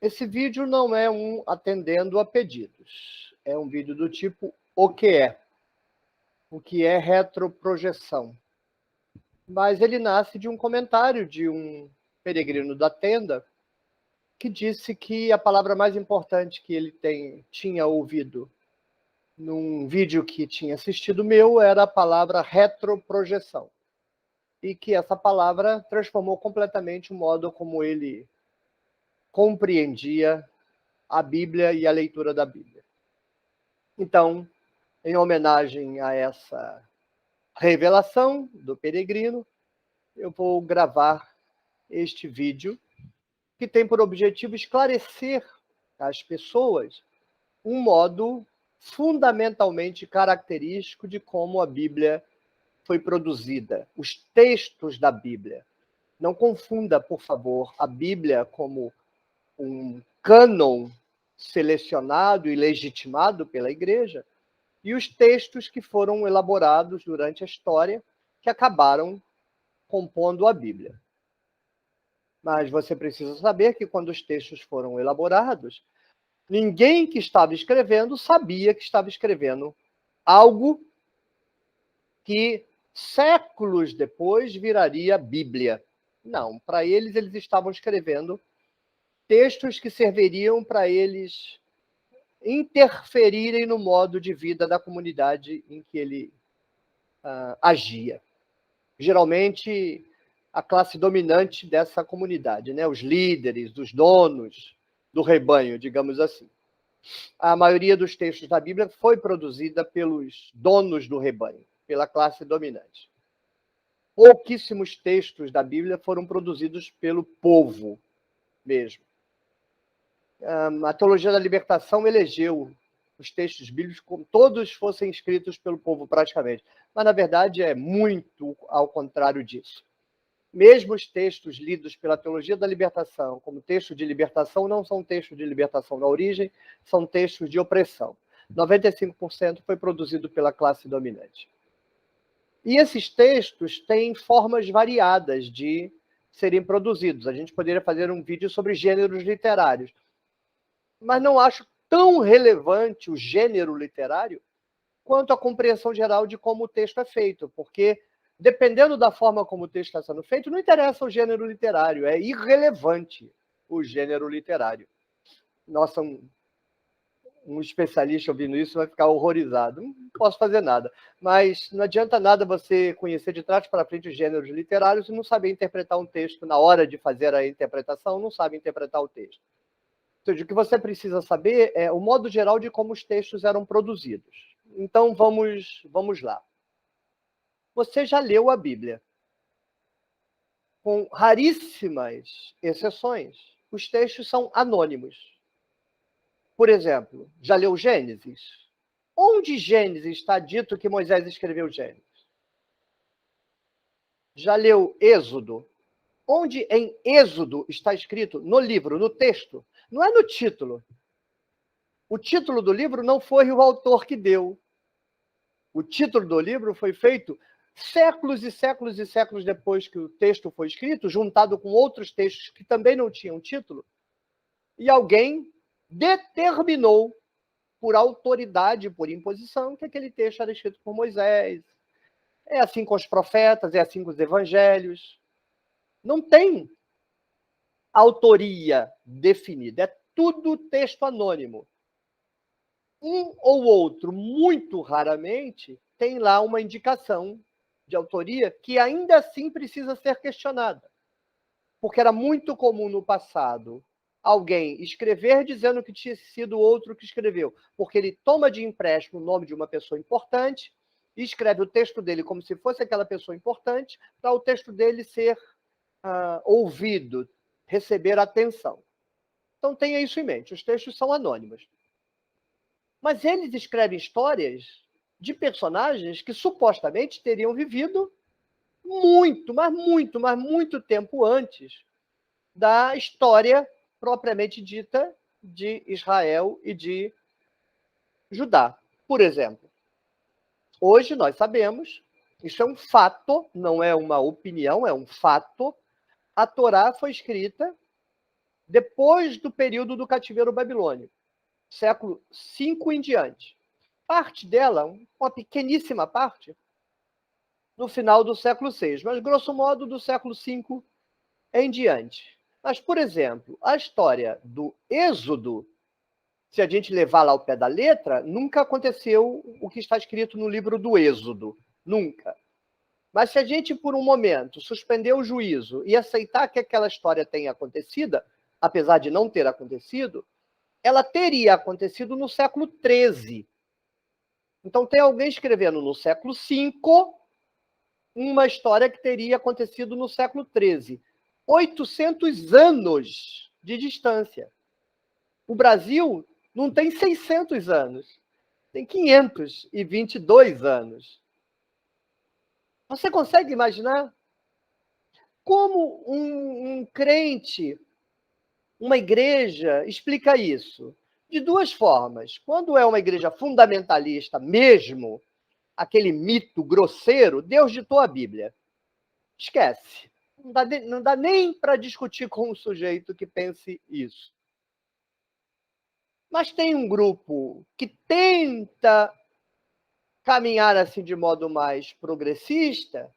Esse vídeo não é um atendendo a pedidos. É um vídeo do tipo o que é? O que é retroprojeção? Mas ele nasce de um comentário de um peregrino da tenda que disse que a palavra mais importante que ele tinha ouvido num vídeo que tinha assistido meu era a palavra retroprojeção. E que essa palavra transformou completamente o modo como ele compreendia a Bíblia e a leitura da Bíblia. Então, em homenagem a essa revelação do peregrino, eu vou gravar este vídeo que tem por objetivo esclarecer às pessoas um modo fundamentalmente característico de como a Bíblia foi produzida, os textos da Bíblia. Não confunda, por favor, a Bíblia como um cânon selecionado e legitimado pela Igreja e os textos que foram elaborados durante a história que acabaram compondo a Bíblia. Mas você precisa saber que quando os textos foram elaborados, ninguém que estava escrevendo sabia que estava escrevendo algo que séculos depois viraria Bíblia. Não, para eles estavam escrevendo textos que serviriam para eles interferirem no modo de vida da comunidade em que ele agia. Geralmente, a classe dominante dessa comunidade, né? Os líderes, os donos do rebanho, digamos assim. A maioria dos textos da Bíblia foi produzida pelos donos do rebanho, pela classe dominante. Pouquíssimos textos da Bíblia foram produzidos pelo povo mesmo. A Teologia da Libertação elegeu os textos bíblicos como todos fossem escritos pelo povo praticamente. Mas, na verdade, é muito ao contrário disso. Mesmo os textos lidos pela Teologia da Libertação como textos de libertação não são textos de libertação na origem, são textos de opressão. 95% foi produzido pela classe dominante. E esses textos têm formas variadas de serem produzidos. A gente poderia fazer um vídeo sobre gêneros literários, mas não acho tão relevante o gênero literário quanto a compreensão geral de como o texto é feito, porque dependendo da forma como o texto está sendo feito, não interessa o gênero literário, é irrelevante o gênero literário. Nossa, um especialista ouvindo isso vai ficar horrorizado. Não posso fazer nada. Mas não adianta nada você conhecer de trás para frente os gêneros literários e não saber interpretar um texto na hora de fazer a interpretação, não sabe interpretar o texto. Ou seja, o que você precisa saber é o modo geral de como os textos eram produzidos. Então, vamos lá. Você já leu a Bíblia. Com raríssimas exceções, os textos são anônimos. Por exemplo, já leu Gênesis? Onde Gênesis está dito que Moisés escreveu Gênesis? Já leu Êxodo? Onde em Êxodo está escrito no livro, no texto? Não é no título. O título do livro não foi o autor que deu. O título do livro foi feito séculos e séculos e séculos depois que o texto foi escrito, juntado com outros textos que também não tinham título, e alguém determinou, por autoridade, por imposição, que aquele texto era escrito por Moisés. É assim com os profetas, é assim com os evangelhos. Não tem autoria definida, é tudo texto anônimo. Um ou outro, muito raramente, tem lá uma indicação de autoria que ainda assim precisa ser questionada. Porque era muito comum no passado alguém escrever dizendo que tinha sido outro que escreveu, porque ele toma de empréstimo o nome de uma pessoa importante e escreve o texto dele como se fosse aquela pessoa importante, para o texto dele ser ouvido, receber atenção. Então tenha isso em mente, os textos são anônimos. Mas eles escrevem histórias de personagens que supostamente teriam vivido muito, mas muito, mas muito tempo antes da história propriamente dita de Israel e de Judá. Por exemplo, hoje nós sabemos, isso é um fato, não é uma opinião, é um fato, a Torá foi escrita depois do período do cativeiro babilônico, século V em diante. Parte dela, uma pequeníssima parte, no final do século VI, mas grosso modo do século V em diante. Mas, por exemplo, a história do Êxodo, se a gente levar lá ao pé da letra, nunca aconteceu o que está escrito no livro do Êxodo. Nunca. Mas se a gente, por um momento, suspender o juízo e aceitar que aquela história tenha acontecido, apesar de não ter acontecido, ela teria acontecido no século XIII. Então, tem alguém escrevendo no século V uma história que teria acontecido no século XIII. 800 anos de distância. O Brasil não tem 600 anos, tem 522 anos. Você consegue imaginar como um crente, uma igreja, explica isso? De duas formas. Quando é uma igreja fundamentalista mesmo, aquele mito grosseiro, Deus ditou a Bíblia. Esquece. Não dá nem para discutir com um sujeito que pense isso. Mas tem um grupo que tenta caminhar assim de modo mais progressista,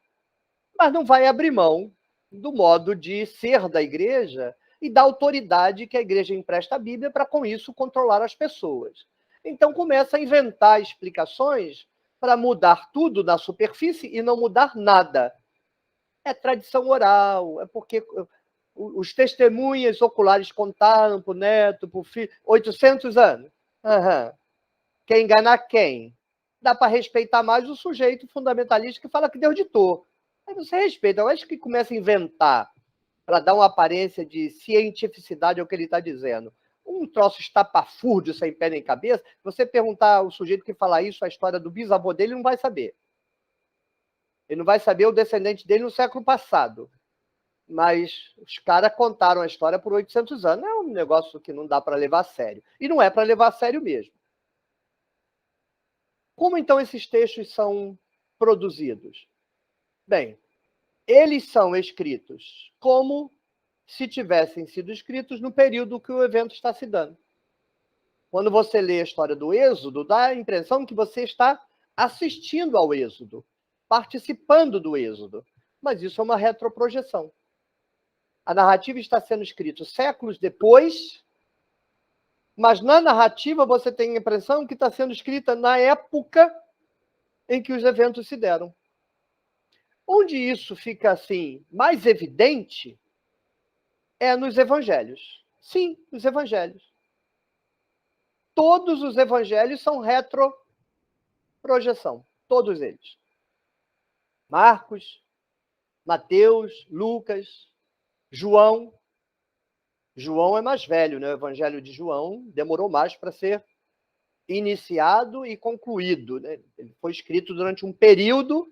mas não vai abrir mão do modo de ser da igreja e da autoridade que a igreja empresta à Bíblia para, com isso, controlar as pessoas. Então começa a inventar explicações para mudar tudo na superfície e não mudar nada. É tradição oral, é porque os testemunhas oculares contaram para o neto, para o filho, 800 anos. Uhum. Quer enganar quem? Dá para respeitar mais o sujeito fundamentalista que fala que Deus ditou. Aí você respeita. Eu acho que começa a inventar para dar uma aparência de cientificidade ao que ele está dizendo. Um troço estapafúrdio, sem pé nem cabeça. Você perguntar ao sujeito que fala isso, a história do bisavô dele, ele não vai saber. Ele não vai saber o descendente dele no século passado. Mas os caras contaram a história por 800 anos. É um negócio que não dá para levar a sério. E não é para levar a sério mesmo. Como então esses textos são produzidos? Bem, eles são escritos como se tivessem sido escritos no período que o evento está se dando. Quando você lê a história do Êxodo, dá a impressão que você está assistindo ao Êxodo, participando do Êxodo. Mas isso é uma retroprojeção. A narrativa está sendo escrita séculos depois, mas na narrativa você tem a impressão que está sendo escrita na época em que os eventos se deram. Onde isso fica assim mais evidente é nos evangelhos. Sim, nos evangelhos. Todos os evangelhos são retroprojeção, todos eles. Marcos, Mateus, Lucas, João. João é mais velho, né? O evangelho de João demorou mais para ser iniciado e concluído, né? Ele foi escrito durante um período,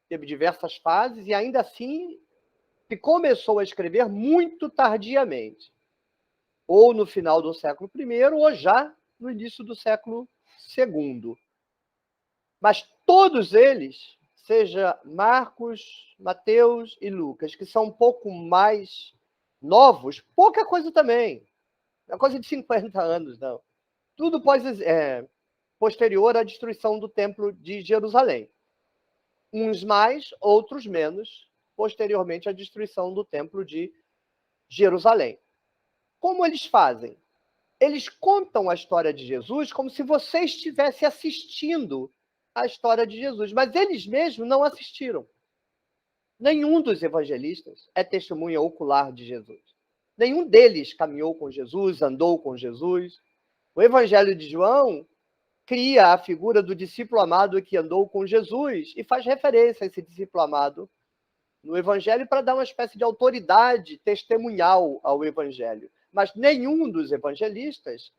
teve diversas fases, e ainda assim se começou a escrever muito tardiamente. Ou no final do século I, ou já no início do século II. Mas todos eles, seja Marcos, Mateus e Lucas, que são um pouco mais novos, pouca coisa também. Não é coisa de 50 anos, não. Tudo posterior à destruição do Templo de Jerusalém. Uns mais, outros menos, posteriormente à destruição do Templo de Jerusalém. Como eles fazem? Eles contam a história de Jesus como se você estivesse assistindo a história de Jesus, mas eles mesmos não assistiram. Nenhum dos evangelistas é testemunha ocular de Jesus. Nenhum deles caminhou com Jesus, andou com Jesus. O Evangelho de João cria a figura do discípulo amado que andou com Jesus e faz referência a esse discípulo amado no Evangelho para dar uma espécie de autoridade testemunhal ao Evangelho. Mas nenhum dos evangelistas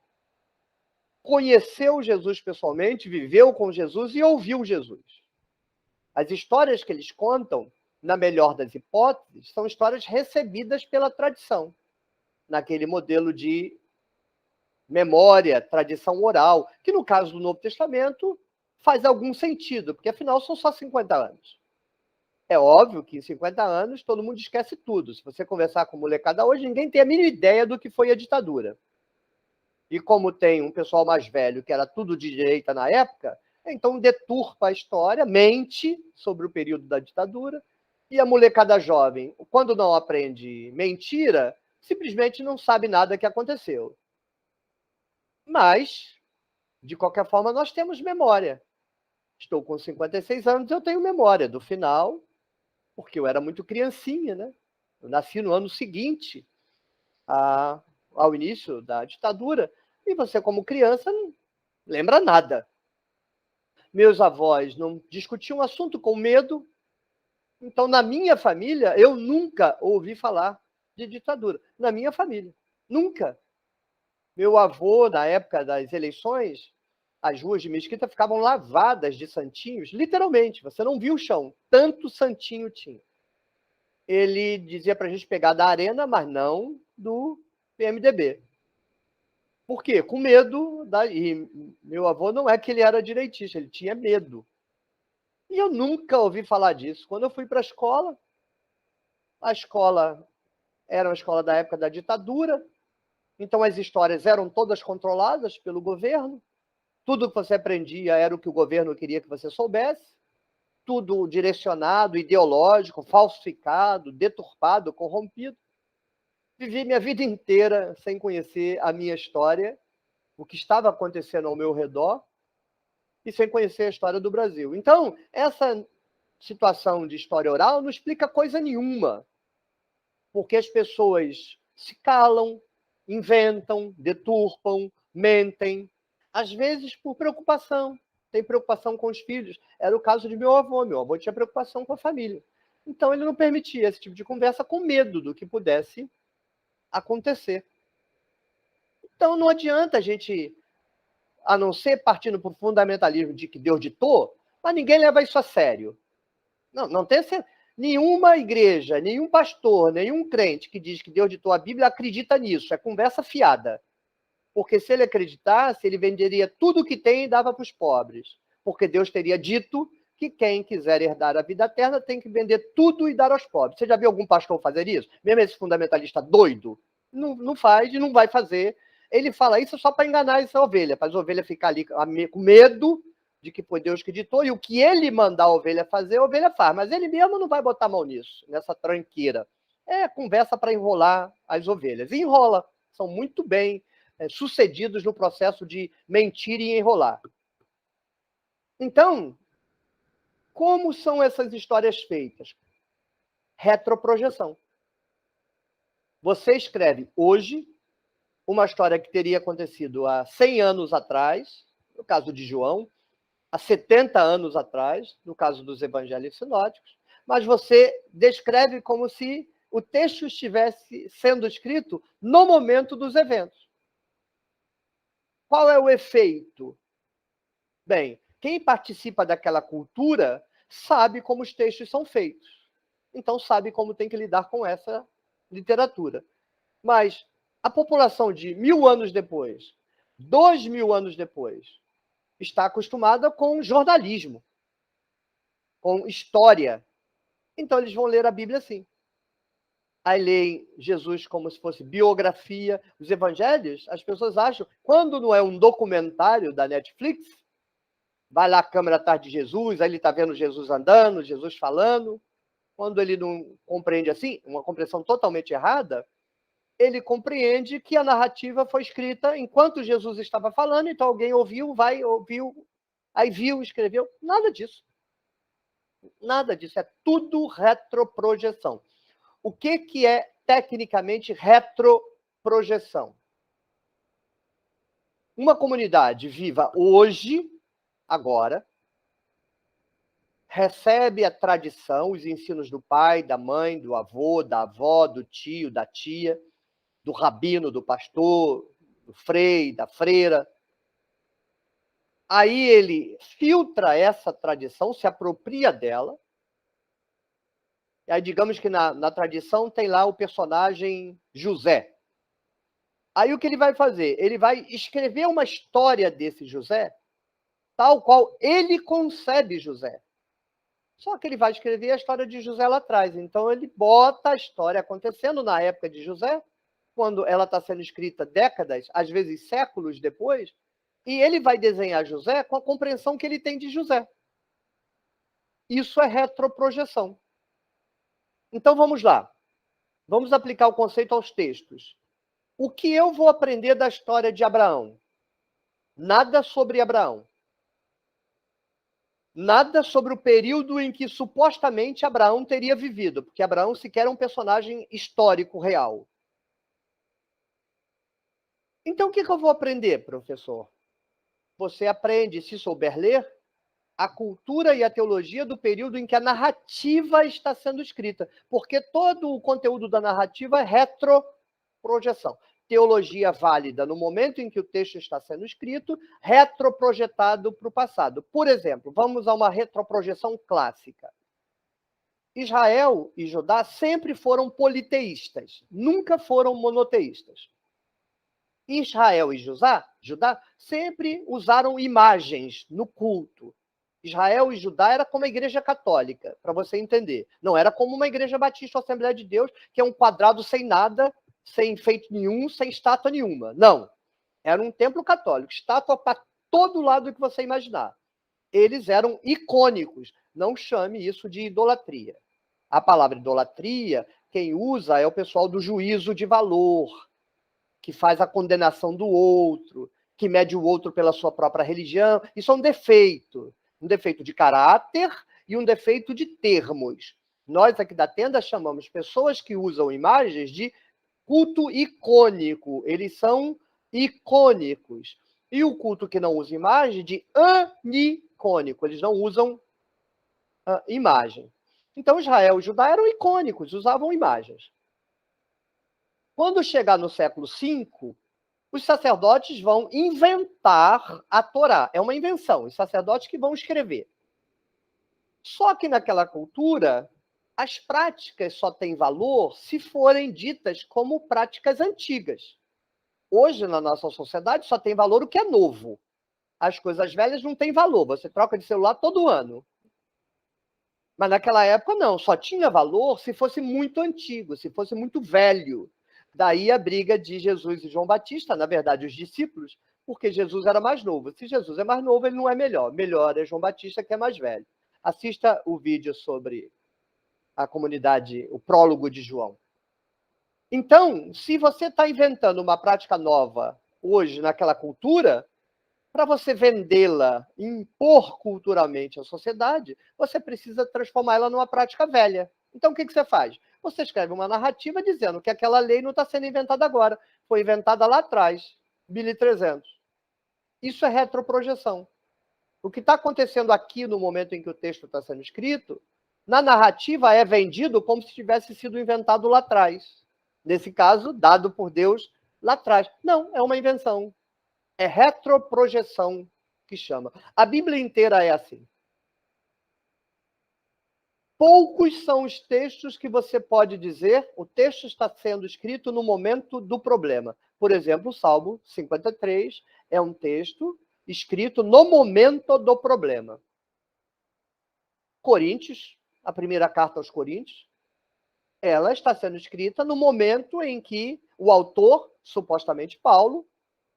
conheceu Jesus pessoalmente, viveu com Jesus e ouviu Jesus. As histórias que eles contam, na melhor das hipóteses, são histórias recebidas pela tradição, naquele modelo de memória, tradição oral, que no caso do Novo Testamento faz algum sentido, porque afinal são só 50 anos. É óbvio que em 50 anos todo mundo esquece tudo. Se você conversar com molecada hoje, ninguém tem a mínima ideia do que foi a ditadura. E como tem um pessoal mais velho que era tudo de direita na época, então deturpa a história, mente sobre o período da ditadura, e a molecada jovem, quando não aprende mentira, simplesmente não sabe nada que aconteceu. Mas, de qualquer forma, nós temos memória. Estou com 56 anos, eu tenho memória do final, porque eu era muito criancinha, né? Eu nasci no ano seguinte ao início da ditadura, e você, como criança, não lembra nada. Meus avós não discutiam assunto com medo, então, na minha família, eu nunca ouvi falar de ditadura. Na minha família. Nunca. Meu avô, na época das eleições, as ruas de Mesquita ficavam lavadas de santinhos, literalmente, você não via o chão, tanto santinho tinha. Ele dizia para a gente pegar da arena, mas não do PMDB. Por quê? Com medo. E meu avô não é que ele era direitista, ele tinha medo. E eu nunca ouvi falar disso. Quando eu fui para a escola era uma escola da época da ditadura, então as histórias eram todas controladas pelo governo, tudo que você aprendia era o que o governo queria que você soubesse, tudo direcionado, ideológico, falsificado, deturpado, corrompido. Vivi minha vida inteira sem conhecer a minha história, o que estava acontecendo ao meu redor, e sem conhecer a história do Brasil. Então, essa situação de história oral não explica coisa nenhuma, porque as pessoas se calam, inventam, deturpam, mentem, às vezes por preocupação. Tem preocupação com os filhos. Era o caso de meu avô. Meu avô tinha preocupação com a família. Então, ele não permitia esse tipo de conversa com medo do que pudesse acontecer. Então, não adianta a gente, a não ser partindo para o fundamentalismo de que Deus ditou, mas ninguém leva isso a sério. Não tem nenhuma igreja, nenhum pastor, nenhum crente que diz que Deus ditou a Bíblia acredita nisso. É conversa fiada. Porque se ele acreditasse, ele venderia tudo o que tem e dava para os pobres. Porque Deus teria dito que quem quiser herdar a vida eterna tem que vender tudo e dar aos pobres. Você já viu algum pastor fazer isso? Mesmo esse fundamentalista doido? Não faz e não vai fazer. Ele fala isso só para enganar essa ovelha, para as ovelhas ficar ali com medo de que foi Deus que ditou, e o que ele mandar a ovelha fazer, a ovelha faz. Mas ele mesmo não vai botar a mão nisso, nessa tranqueira. É conversa para enrolar as ovelhas. E enrola. São muito bem sucedidos no processo de mentir e enrolar. Então, como são essas histórias feitas? Retroprojeção. Você escreve hoje uma história que teria acontecido há 100 anos atrás, no caso de João, há 70 anos atrás, no caso dos evangelhos sinóticos, mas você descreve como se o texto estivesse sendo escrito no momento dos eventos. Qual é o efeito? Bem, quem participa daquela cultura sabe como os textos são feitos. Então sabe como tem que lidar com essa literatura. Mas a população de 1000 anos depois, 2000 anos depois, está acostumada com jornalismo, com história. Então eles vão ler a Bíblia assim. Aí leem Jesus como se fosse biografia. Os evangelhos, as pessoas acham, quando não é um documentário da Netflix, vai lá a câmera atrás de Jesus, aí ele está vendo Jesus andando, Jesus falando. Quando ele não compreende assim, uma compreensão totalmente errada, ele compreende que a narrativa foi escrita enquanto Jesus estava falando, então alguém ouviu, ouviu, aí viu, escreveu. Nada disso. Nada disso. É tudo retroprojeção. O que é tecnicamente retroprojeção? Uma comunidade viva hoje, agora, recebe a tradição, os ensinos do pai, da mãe, do avô, da avó, do tio, da tia, do rabino, do pastor, do frei, da freira. Aí ele filtra essa tradição, se apropria dela. E aí, digamos que na tradição tem lá o personagem José. Aí o que ele vai fazer? Ele vai escrever uma história desse José, tal qual ele concebe José. Só que ele vai escrever a história de José lá atrás. Então, ele bota a história acontecendo na época de José, quando ela está sendo escrita décadas, às vezes séculos depois, e ele vai desenhar José com a compreensão que ele tem de José. Isso é retroprojeção. Então, vamos lá. Vamos aplicar o conceito aos textos. O que eu vou aprender da história de Abraão? Nada sobre Abraão. Nada sobre o período em que supostamente Abraão teria vivido, porque Abraão sequer é um personagem histórico real. Então, o que eu vou aprender, professor? Você aprende, se souber ler, a cultura e a teologia do período em que a narrativa está sendo escrita, porque todo o conteúdo da narrativa é retroprojeção. Teologia válida no momento em que o texto está sendo escrito, retroprojetado para o passado. Por exemplo, vamos a uma retroprojeção clássica. Israel e Judá sempre foram politeístas, nunca foram monoteístas. Israel e Judá sempre usaram imagens no culto. Israel e Judá era como a igreja católica, para você entender. Não era como uma igreja batista ou Assembleia de Deus, que é um quadrado sem nada, sem enfeite nenhum, sem estátua nenhuma. Não. Era um templo católico, estátua para todo lado que você imaginar. Eles eram icônicos. Não chame isso de idolatria. A palavra idolatria, quem usa é o pessoal do juízo de valor, que faz a condenação do outro, que mede o outro pela sua própria religião. Isso é um defeito de caráter e um defeito de termos. Nós aqui da tenda chamamos pessoas que usam imagens de culto icônico. Eles são icônicos. E o culto que não usa imagem de anicônico. Eles não usam imagem. Então, Israel e Judá eram icônicos, usavam imagens. Quando chegar no século V, os sacerdotes vão inventar a Torá. É uma invenção, os sacerdotes que vão escrever. Só que naquela cultura, as práticas só têm valor se forem ditas como práticas antigas. Hoje, na nossa sociedade, só tem valor o que é novo. As coisas velhas não têm valor. Você troca de celular todo ano. Mas naquela época, não. Só tinha valor se fosse muito antigo, se fosse muito velho. Daí a briga de Jesus e João Batista, na verdade, os discípulos, porque Jesus era mais novo. Se Jesus é mais novo, ele não é melhor. Melhor é João Batista, que é mais velho. Assista o vídeo sobre a comunidade, o prólogo de João. Então, se você está inventando uma prática nova hoje naquela cultura, para você vendê-la, impor culturalmente à sociedade, você precisa transformá-la numa prática velha. Então, o que você faz? Você escreve uma narrativa dizendo que aquela lei não está sendo inventada agora, foi inventada lá atrás, 1300. Isso é retroprojeção. O que está acontecendo aqui no momento em que o texto está sendo escrito, na narrativa é vendido como se tivesse sido inventado lá atrás. Nesse caso, dado por Deus lá atrás. Não, é uma invenção. É retroprojeção que chama. A Bíblia inteira é assim. Poucos são os textos que você pode dizer o texto está sendo escrito no momento do problema. Por exemplo, o Salmo 53 é um texto escrito no momento do problema. Coríntios, a primeira carta aos Coríntios, ela está sendo escrita no momento em que o autor, supostamente Paulo,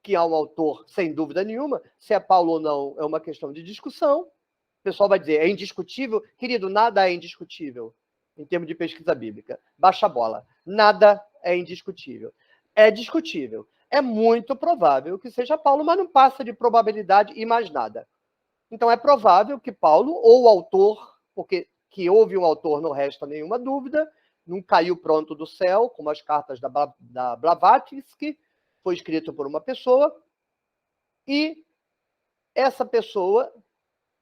que é um autor sem dúvida nenhuma, se é Paulo ou não é uma questão de discussão. O pessoal vai dizer, é indiscutível? Querido, nada é indiscutível em termos de pesquisa bíblica. Baixa a bola. Nada é indiscutível. É discutível. É muito provável que seja Paulo, mas não passa de probabilidade e mais nada. Então é provável que Paulo, ou o autor, porque que houve um autor não resta nenhuma dúvida, não caiu pronto do céu, como as cartas da Blavatsky, foi escrito por uma pessoa, e essa pessoa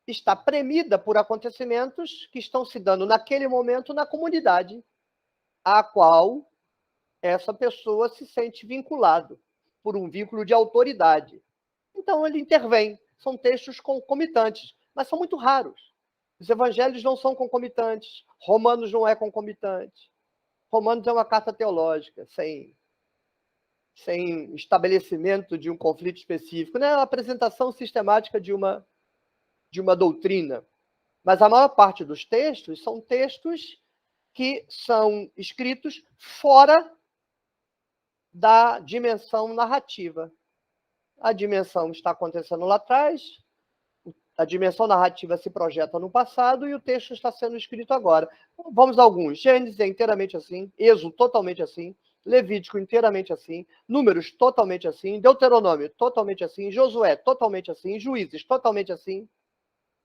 está premida por acontecimentos que estão se dando naquele momento na comunidade à qual essa pessoa se sente vinculado, por um vínculo de autoridade. Então ele intervém. São textos concomitantes, mas são muito raros. Os evangelhos não são concomitantes, Romanos não é concomitante. Romanos é uma carta teológica, sem estabelecimento de um conflito específico, não é a apresentação sistemática de uma doutrina. Mas a maior parte dos textos são textos que são escritos fora da dimensão narrativa. A dimensão está acontecendo lá atrás, a dimensão narrativa se projeta no passado e o texto está sendo escrito agora. Vamos a alguns. Gênesis é inteiramente assim, Êxodo totalmente assim, Levítico inteiramente assim, Números totalmente assim, Deuteronômio totalmente assim, Josué totalmente assim, Juízes totalmente assim,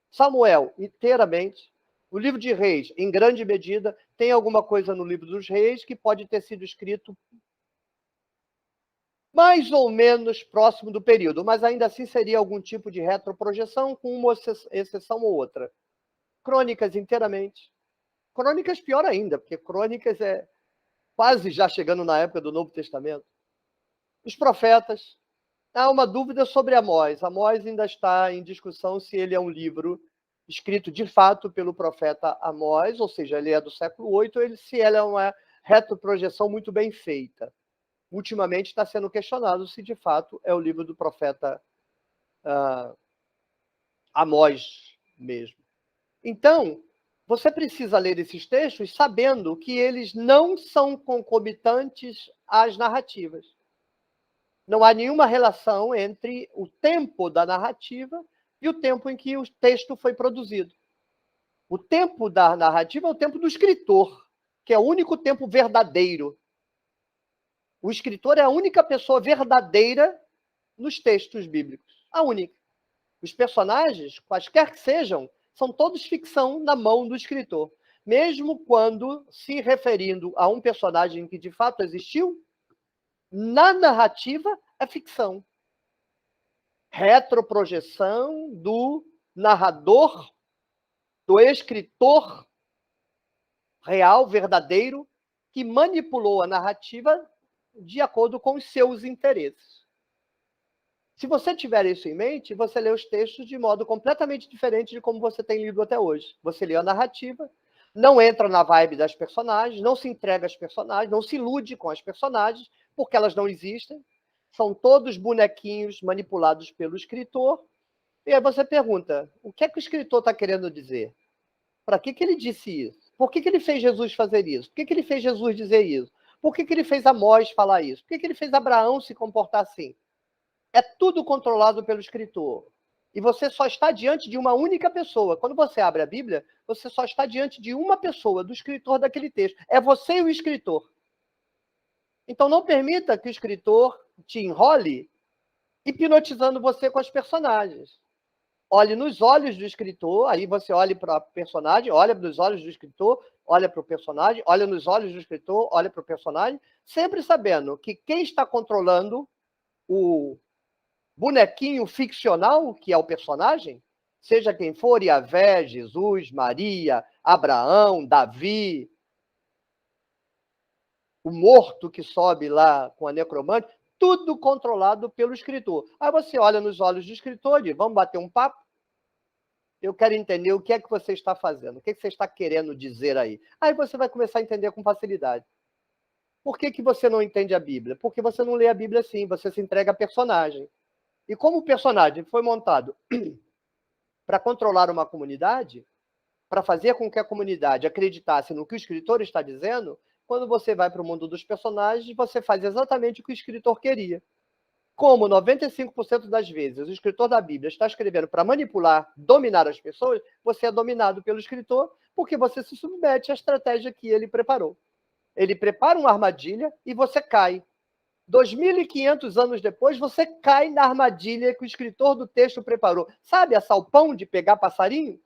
Samuel inteiramente. O livro de Reis, em grande medida, tem alguma coisa no livro dos Reis que pode ter sido escrito mais ou menos próximo do período, mas ainda assim seria algum tipo de retroprojeção, com uma exceção ou outra. Crônicas inteiramente. Crônicas pior ainda, porque Crônicas é quase já chegando na época do Novo Testamento. Os profetas. Há uma dúvida sobre Amós. Amós ainda está em discussão se ele é um livro escrito de fato pelo profeta Amós, ou seja, ele é do século 8, ou se ela é uma retroprojeção muito bem feita. Ultimamente está sendo questionado se de fato é o livro do profeta Amós mesmo. Então, você precisa ler esses textos sabendo que eles não são concomitantes às narrativas. Não há nenhuma relação entre o tempo da narrativa e o tempo em que o texto foi produzido. O tempo da narrativa é o tempo do escritor, que é o único tempo verdadeiro. O escritor é a única pessoa verdadeira nos textos bíblicos. A única. Os personagens, quaisquer que sejam, são todos ficção na mão do escritor. Mesmo quando se referindo a um personagem que de fato existiu, na narrativa é ficção. Retroprojeção do narrador, do escritor real, verdadeiro, que manipulou a narrativa de acordo com os seus interesses. Se você tiver isso em mente, você lê os textos de modo completamente diferente de como você tem lido até hoje. Você lê a narrativa, não entra na vibe das personagens, não se entrega às personagens, não se ilude com as personagens, porque elas não existem. São todos bonequinhos manipulados pelo escritor. E aí você pergunta, o que é que o escritor está querendo dizer? Para que ele disse isso? Por que ele fez Jesus fazer isso? Por que ele fez Jesus dizer isso? Por que ele fez Amós falar isso? Por que ele fez Abraão se comportar assim? É tudo controlado pelo escritor. E você só está diante de uma única pessoa. Quando você abre a Bíblia, você só está diante de uma pessoa, do escritor daquele texto. É você e o escritor. Então não permita que o escritor te enrole hipnotizando você com as personagens. Olhe nos olhos do escritor, aí você olha para o personagem, olha nos olhos do escritor, olha para o personagem, olha nos olhos do escritor, olha para o personagem, sempre sabendo que quem está controlando o bonequinho ficcional, que é o personagem, seja quem for, Yahvé, Jesus, Maria, Abraão, Davi, o morto que sobe lá com a necromante, tudo controlado pelo escritor. Aí você olha nos olhos do escritor e diz, vamos bater um papo? Eu quero entender o que é que você está fazendo, o que é que você está querendo dizer aí. Aí você vai começar a entender com facilidade. Por que você não entende a Bíblia? Porque você não lê a Bíblia assim, você se entrega a personagem. E como o personagem foi montado para controlar uma comunidade, para fazer com que a comunidade acreditasse no que o escritor está dizendo, quando você vai para o mundo dos personagens, você faz exatamente o que o escritor queria. Como 95% das vezes o escritor da Bíblia está escrevendo para manipular, dominar as pessoas, você é dominado pelo escritor porque você se submete à estratégia que ele preparou. Ele prepara uma armadilha e você cai. 2.500 anos depois, você cai na armadilha que o escritor do texto preparou. Sabe assalpão de pegar passarinho?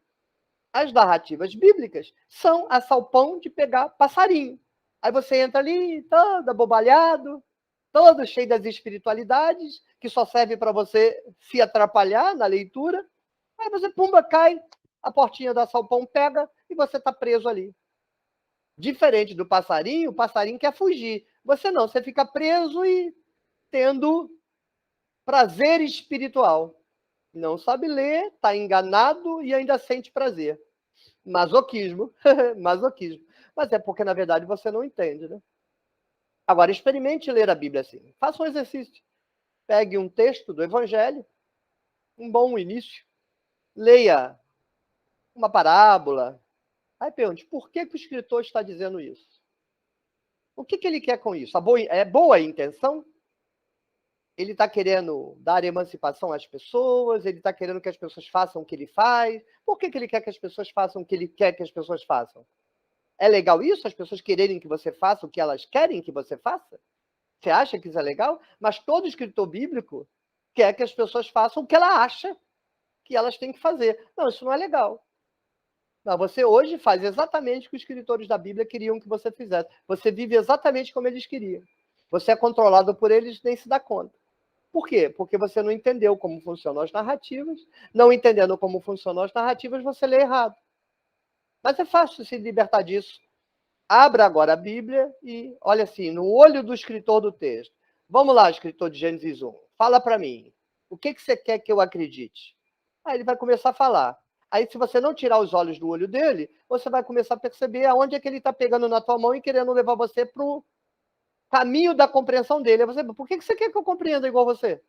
As narrativas bíblicas são assalpão de pegar passarinho. Aí você entra ali, todo abobalhado, todo cheio das espiritualidades, que só serve para você se atrapalhar na leitura. Aí você, pumba, cai, a portinha do assalpão pega e você está preso ali. Diferente do passarinho, o passarinho quer fugir. Você não, você fica preso e tendo prazer espiritual. Não sabe ler, está enganado e ainda sente prazer. Masoquismo, masoquismo. Mas é porque, na verdade, você não entende, né? Agora, experimente ler a Bíblia assim. Faça um exercício. Pegue um texto do Evangelho, um bom início. Leia uma parábola. Aí pergunte, por que o escritor está dizendo isso? O que ele quer com isso? É boa a intenção? Ele está querendo dar emancipação às pessoas? Ele está querendo que as pessoas façam o que ele faz? Por que ele quer que as pessoas façam o que ele quer que as pessoas façam? É legal isso? As pessoas quererem que você faça o que elas querem que você faça? Você acha que isso é legal? Mas todo escritor bíblico quer que as pessoas façam o que ela acha que elas têm que fazer. Não, isso não é legal. Não, você hoje faz exatamente o que os escritores da Bíblia queriam que você fizesse. Você vive exatamente como eles queriam. Você é controlado por eles, nem se dá conta. Por quê? Porque você não entendeu como funcionam as narrativas. Não entendendo como funcionam as narrativas, você lê errado. Mas é fácil se libertar disso. Abra agora a Bíblia e olha assim, no olho do escritor do texto. Vamos lá, escritor de Gênesis 1. Fala para mim. O que você quer que eu acredite? Aí ele vai começar a falar. Aí, se você não tirar os olhos do olho dele, você vai começar a perceber aonde é que ele está pegando na tua mão e querendo levar você para o caminho da compreensão dele. Aí você, por que você quer que eu compreenda igual você?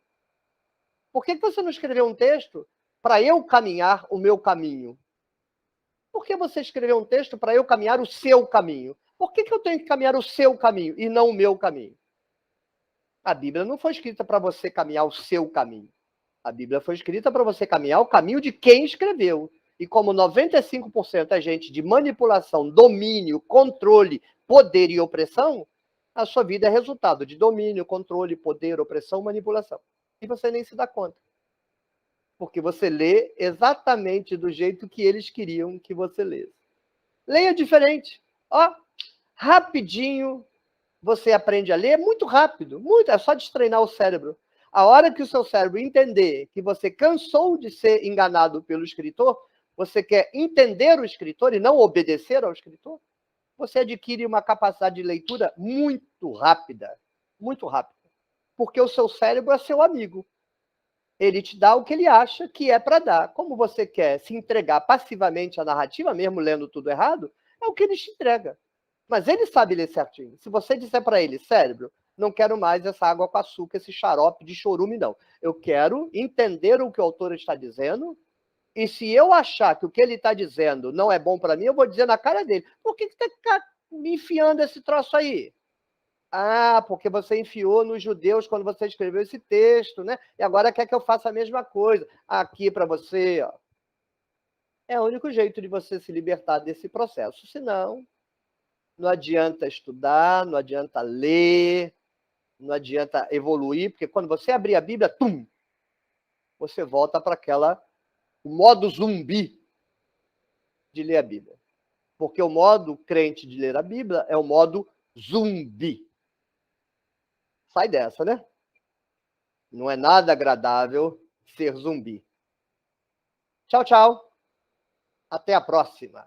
Por que você não escreveu um texto para eu caminhar o meu caminho? Por que você escreveu um texto para eu caminhar o seu caminho? Por que eu tenho que caminhar o seu caminho e não o meu caminho? A Bíblia não foi escrita para você caminhar o seu caminho. A Bíblia foi escrita para você caminhar o caminho de quem escreveu. E como 95% é gente de manipulação, domínio, controle, poder e opressão, a sua vida é resultado de domínio, controle, poder, opressão, manipulação. E você nem se dá conta. Porque você lê exatamente do jeito que eles queriam que você lesse. Leia diferente. Ó, rapidinho você aprende a ler, muito rápido. Muito, é só destreinar o cérebro. A hora que o seu cérebro entender que você cansou de ser enganado pelo escritor, você quer entender o escritor e não obedecer ao escritor, você adquire uma capacidade de leitura muito rápida. Muito rápida. Porque o seu cérebro é seu amigo. Ele te dá o que ele acha que é para dar. Como você quer se entregar passivamente à narrativa, mesmo lendo tudo errado, é o que ele te entrega. Mas ele sabe ler certinho. Se você disser para ele, cérebro, não quero mais essa água com açúcar, esse xarope de chorume, não. Eu quero entender o que o autor está dizendo, e se eu achar que o que ele está dizendo não é bom para mim, eu vou dizer na cara dele, por que você está me enfiando esse troço aí? Ah, porque você enfiou nos judeus quando você escreveu esse texto, né? E agora quer que eu faça a mesma coisa. Aqui para você, ó. É o único jeito de você se libertar desse processo. Senão, não adianta estudar, não adianta ler, não adianta evoluir, porque quando você abrir a Bíblia, você volta para o modo zumbi de ler a Bíblia. Porque o modo crente de ler a Bíblia é o modo zumbi. Sai dessa, né? Não é nada agradável ser zumbi. Tchau, tchau. Até a próxima.